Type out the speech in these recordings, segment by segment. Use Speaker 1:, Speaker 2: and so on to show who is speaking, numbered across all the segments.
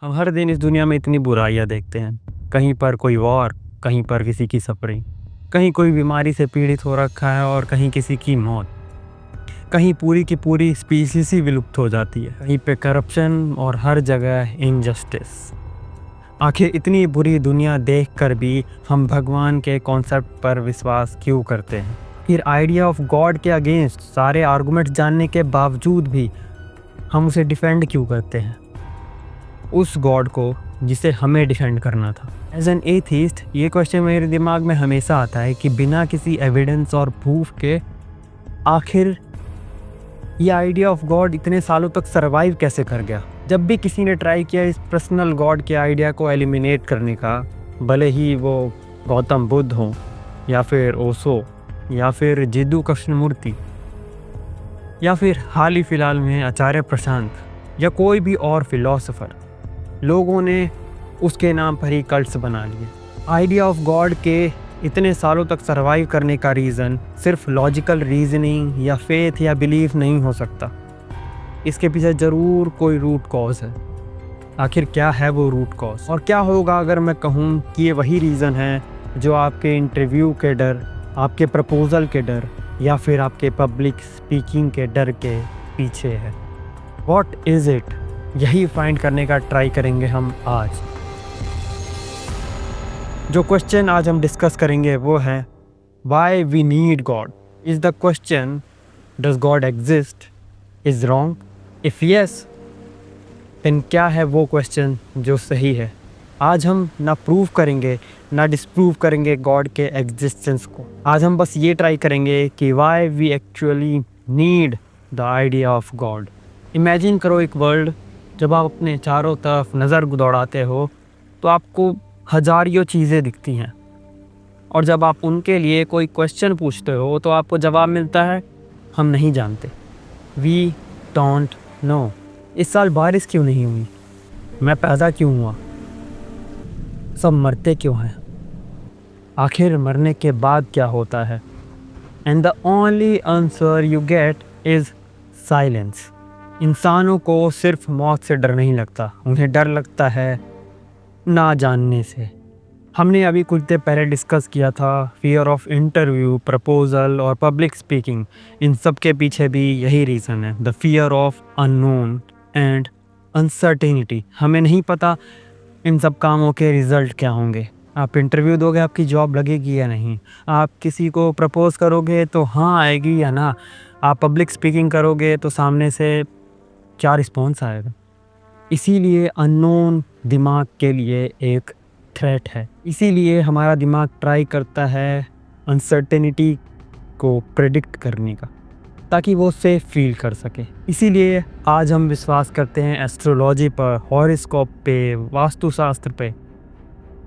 Speaker 1: हम हर दिन इस दुनिया में इतनी बुराइयां देखते हैं। कहीं पर कोई वॉर, कहीं पर किसी की सफरिंग, कहीं कोई बीमारी से पीड़ित हो रखा है और कहीं किसी की मौत। कहीं पूरी की पूरी स्पीसीज ही विलुप्त हो जाती है, कहीं पे करप्शन और हर जगह इनजस्टिस। आखिर इतनी बुरी दुनिया देखकर भी हम भगवान के कॉन्सेप्ट पर विश्वास क्यों करते हैं? फिर आइडिया ऑफ गॉड के अगेंस्ट सारे आर्गुमेंट जानने के बावजूद भी हम उसे डिफेंड क्यों करते हैं, उस गॉड को जिसे हमें डिफेंड करना था? एज एन एथिस्ट ये क्वेश्चन मेरे दिमाग में हमेशा आता है कि बिना किसी एविडेंस और प्रूफ के आखिर ये आइडिया ऑफ गॉड इतने सालों तक सरवाइव कैसे कर गया? जब भी किसी ने ट्राई किया इस पर्सनल गॉड के आइडिया को एलिमिनेट करने का, भले ही वो गौतम बुद्ध हो या फिर ओशो या फिर जिद्दू कृष्णमूर्ति या फिर हाल ही फिलहाल में आचार्य प्रशांत या कोई भी और फिलोसोफर, लोगों ने उसके नाम पर ही कल्ट्स बना लिए। आइडिया ऑफ गॉड के इतने सालों तक सरवाइव करने का रीज़न सिर्फ लॉजिकल रीजनिंग या फेथ या बिलीफ नहीं हो सकता। इसके पीछे ज़रूर कोई रूट कॉज है। आखिर क्या है वो रूट कॉज? और क्या होगा अगर मैं कहूँ कि ये वही रीज़न है जो आपके इंटरव्यू के डर, आपके प्रपोज़ल के डर या फिर आपके पब्लिक स्पीकिंग के डर के पीछे है? What is it? यही फाइंड करने का ट्राई करेंगे हम आज। जो क्वेश्चन आज हम डिस्कस करेंगे वो है why we need God. Is the question does God exist is wrong? If yes, then क्या है वो क्वेश्चन जो सही है? आज हम ना प्रूव करेंगे ना डिसप्रूव करेंगे गॉड के एग्जिस्टेंस को। आज हम बस ये ट्राई करेंगे कि why we actually need the idea of God. Imagine करो एक वर्ल्ड, जब आप अपने चारों तरफ नज़र दौड़ाते हो तो आपको हजारियों चीज़ें दिखती हैं, और जब आप उनके लिए कोई क्वेश्चन पूछते हो तो आपको जवाब मिलता है हम नहीं जानते, वी डोंट नो। इस साल बारिश क्यों नहीं हुई? मैं पैदा क्यों हुआ? सब मरते क्यों हैं? आखिर मरने के बाद क्या होता है? And the only answer you get is silence. इंसानों को सिर्फ मौत से डर नहीं लगता, उन्हें डर लगता है ना जानने से। हमने अभी कुछ देर पहले डिस्कस किया था फियर ऑफ इंटरव्यू, प्रपोजल और पब्लिक स्पीकिंग। इन सब के पीछे भी यही रीज़न है, the fear of unknown and uncertainty. हमें नहीं पता इन सब कामों के रिज़ल्ट क्या होंगे। आप इंटरव्यू दोगे, आपकी जॉब लगेगी या नहीं? आप किसी को प्रपोज करोगे तो हाँ आएगी या ना? आप पब्लिक स्पीकिंग करोगे तो सामने से क्या रिस्पॉन्स आएगा? इसीलिए अननोन दिमाग के लिए एक थ्रेट है। इसीलिए हमारा दिमाग ट्राई करता है अनसर्टेनिटी को प्रेडिक्ट करने का, ताकि वो सेफ फील कर सके। इसीलिए आज हम विश्वास करते हैं एस्ट्रोलॉजी पर, हॉरोस्कोप पे, वास्तुशास्त्र पे।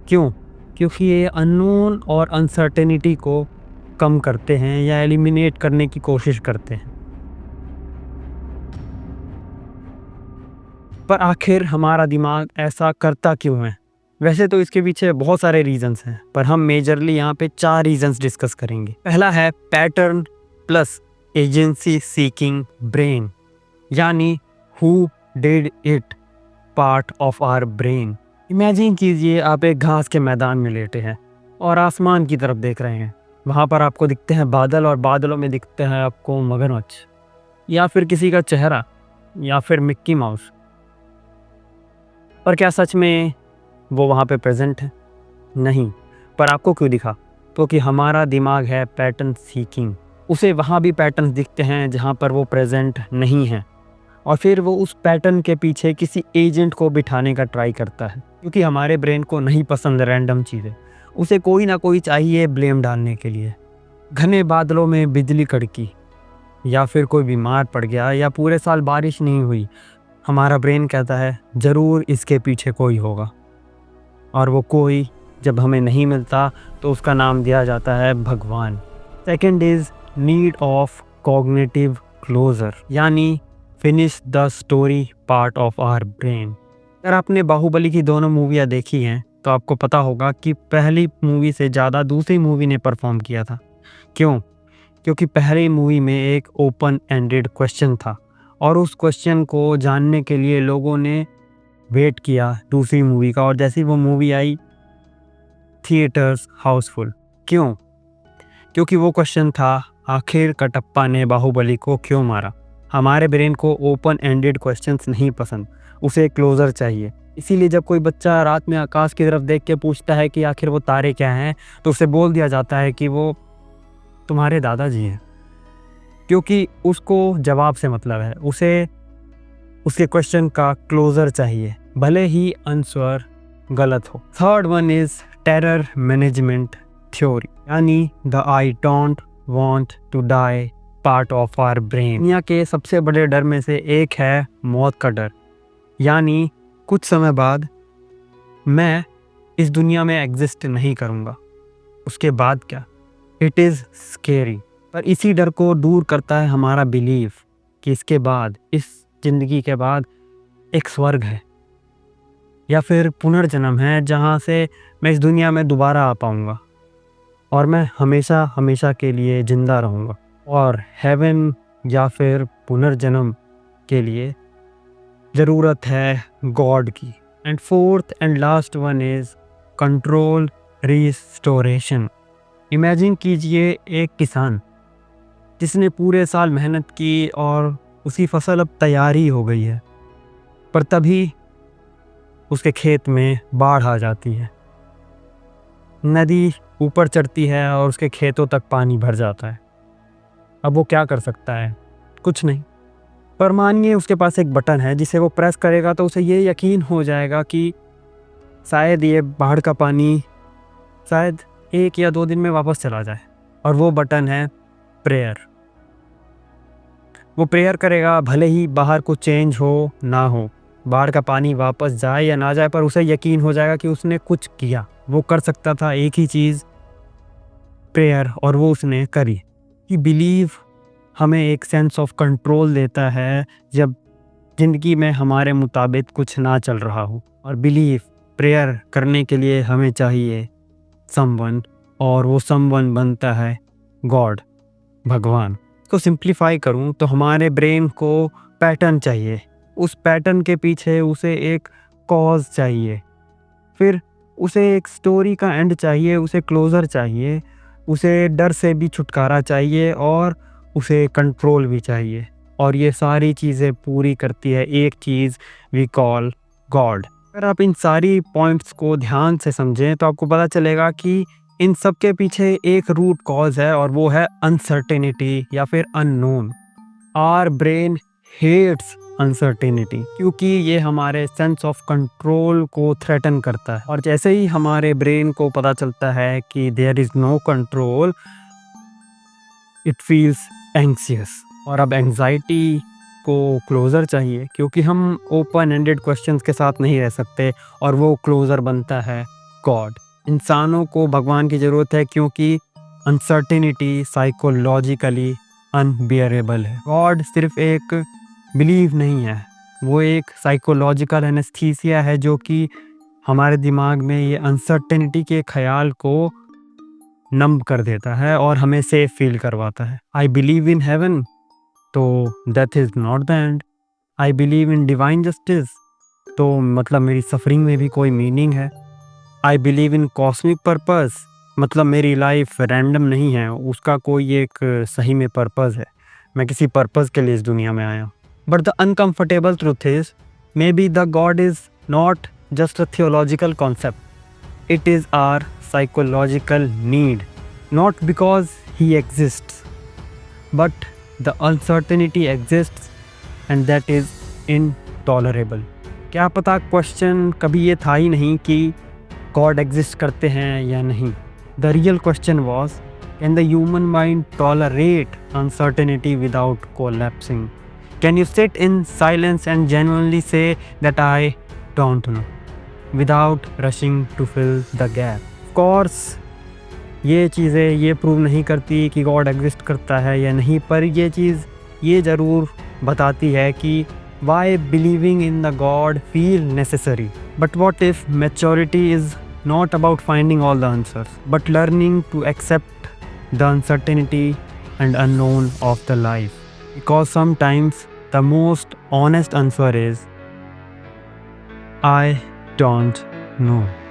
Speaker 1: क्यों? क्योंकि ये अननोन और अनसर्टेनिटी को कम करते हैं या एलिमिनेट करने की कोशिश करते हैं। पर आखिर हमारा दिमाग ऐसा करता क्यों है? वैसे तो इसके पीछे बहुत सारे रीजंस हैं, पर हम मेजरली यहाँ पे 4 रीजंस डिस्कस करेंगे। पहला है pattern plus agency seeking brain, यानी who did it part of our brain. Imagine कीजिए आप एक घास के मैदान में लेटे हैं और आसमान की तरफ देख रहे हैं। वहाँ पर आपको दिखते हैं बादल और बादलों में दिखते हैं आपको मगरमच्छ या फिर किसी का चेहरा या फिर मिक्की माउस। पर क्या सच में वो वहाँ पे प्रेजेंट है? नहीं। पर आपको क्यों दिखा? क्योंकि हमारा दिमाग है पैटर्न सीकिंग। उसे वहाँ भी पैटर्न्स दिखते हैं जहाँ पर वो प्रेजेंट नहीं है, और फिर वो उस पैटर्न के पीछे किसी एजेंट को बिठाने का ट्राई करता है। क्योंकि हमारे ब्रेन को नहीं पसंद रैंडम चीज़ें, उसे कोई ना कोई चाहिए ब्लेम डालने के लिए। घने बादलों में बिजली कड़की, या फिर कोई बीमार पड़ गया, या पूरे साल बारिश नहीं हुई, हमारा ब्रेन कहता है ज़रूर इसके पीछे कोई होगा। और वो कोई जब हमें नहीं मिलता तो उसका नाम दिया जाता है भगवान। Second is need of cognitive closure, यानी finish the story part of our brain. अगर आपने बाहुबली की दोनों मूवियाँ देखी हैं तो आपको पता होगा कि पहली मूवी से ज़्यादा दूसरी मूवी ने परफॉर्म किया था। क्यों? क्योंकि पहली मूवी में एक ओपन एंडेड क्वेश्चन था, और उस क्वेश्चन को जानने के लिए लोगों ने वेट किया दूसरी मूवी का, और जैसे ही वो मूवी आई थिएटर्स हाउसफुल। क्यों? क्योंकि वो क्वेश्चन था, आखिर कटप्पा ने बाहुबली को क्यों मारा। हमारे ब्रेन को ओपन एंडेड क्वेश्चंस नहीं पसंद, उसे क्लोजर चाहिए। इसीलिए जब कोई बच्चा रात में आकाश की तरफ देख के पूछता है कि आखिर वो तारे क्या हैं, तो उसे बोल दिया जाता है कि वो तुम्हारे दादाजी हैं, क्योंकि उसको जवाब से मतलब है, उसे उसके क्वेश्चन का क्लोजर चाहिए, भले ही आंसर गलत हो। Third one is terror management theory, यानी the I don't want to die part of our brain. दुनिया के सबसे बड़े डर में से एक है मौत का डर, यानी कुछ समय बाद मैं इस दुनिया में एग्जिस्ट नहीं करूँगा, उसके बाद क्या। इट इज़ स्केरी, पर इसी डर को दूर करता है हमारा बिलीफ कि इसके बाद, इस ज़िंदगी के बाद एक स्वर्ग है या फिर पुनर्जन्म है, जहाँ से मैं इस दुनिया में दोबारा आ पाऊँगा और मैं हमेशा हमेशा के लिए ज़िंदा रहूँगा। और हेवन या फिर पुनर्जन्म के लिए ज़रूरत है गॉड की। And fourth and last one is control restoration. Imagine कीजिए एक किसान जिसने पूरे साल मेहनत की और उसकी फसल अब तैयारी हो गई है, पर तभी उसके खेत में बाढ़ आ जाती है, नदी ऊपर चढ़ती है और उसके खेतों तक पानी भर जाता है। अब वो क्या कर सकता है? कुछ नहीं। पर मानिए उसके पास एक बटन है जिसे वो प्रेस करेगा तो उसे ये यकीन हो जाएगा कि शायद ये बाढ़ का पानी शायद 1 या 2 दिन में वापस चला जाए, और वो बटन है प्रेयर। वो प्रेयर करेगा, भले ही बाहर कुछ चेंज हो ना हो, बाढ़ का पानी वापस जाए या ना जाए, पर उसे यकीन हो जाएगा कि उसने कुछ किया। वो कर सकता था एक ही चीज़, प्रेयर, और वो उसने करी। कि बिलीव हमें एक सेंस ऑफ कंट्रोल देता है जब ज़िंदगी में हमारे मुताबिक कुछ ना चल रहा हो, और बिलीव प्रेयर करने के लिए हमें चाहिए समवन, और वो समवन बनता है गॉड, भगवान। इसको सिंप्लीफाई करूं तो हमारे ब्रेन को पैटर्न चाहिए, उस पैटर्न के पीछे उसे एक कॉज चाहिए, फिर उसे एक स्टोरी का एंड चाहिए, उसे क्लोज़र चाहिए, उसे डर से भी छुटकारा चाहिए, और उसे कंट्रोल भी चाहिए। और ये सारी चीज़ें पूरी करती है एक चीज़ वी कॉल गॉड। अगर आप इन सारी पॉइंट्स को ध्यान से समझें तो आपको पता चलेगा कि इन सब के पीछे एक रूट कॉज है, और वो है अनसर्टेनिटी या फिर unknown. Our brain hates uncertainty, क्योंकि ये हमारे सेंस ऑफ कंट्रोल को थ्रेटन करता है। और जैसे ही हमारे ब्रेन को पता चलता है कि there is no control, it feels anxious. और अब एंग्जाइटी को क्लोज़र चाहिए, क्योंकि हम ओपन एंडेड क्वेश्चंस के साथ नहीं रह सकते, और वो क्लोज़र बनता है गॉड। इंसानों को भगवान की ज़रूरत है, क्योंकि अनसर्टेनिटी साइकोलॉजिकली अनबियरेबल है। गॉड सिर्फ एक बिलीव नहीं है, वो एक साइकोलॉजिकल एनेस्थीसिया है, जो कि हमारे दिमाग में ये अनसर्टेनिटी के ख्याल को नम कर देता है और हमें सेफ फील करवाता है। आई बिलीव इन हेवन, तो death is not the end. I believe in divine justice, तो मतलब मेरी सफरिंग में भी कोई मीनिंग है। I believe in cosmic purpose, मतलब मेरी लाइफ रैंडम नहीं है, उसका कोई एक सही में पर्पस है, मैं किसी पर्पस के लिए इस दुनिया में आया। But the uncomfortable truth is, may be the God is not just a theological concept, it is our psychological need, not because he exists, but the uncertainty exists and that is intolerable. क्या पता question कभी ये था ही नहीं कि God exist करते हैं या नहीं। The real question was, can the human mind tolerate uncertainty without collapsing? Can you sit in silence and genuinely say that I don't know, without rushing to fill the gap? Of course, ये चीज़ें ये prove नहीं करती कि God exist करता है या नहीं, पर ये चीज़ ये ज़रूर बताती है कि why believing in the God feel necessary. But what if maturity is not about finding all the answers, but learning to accept the uncertainty and unknown of the life? Because sometimes the most honest answer is, I don't know.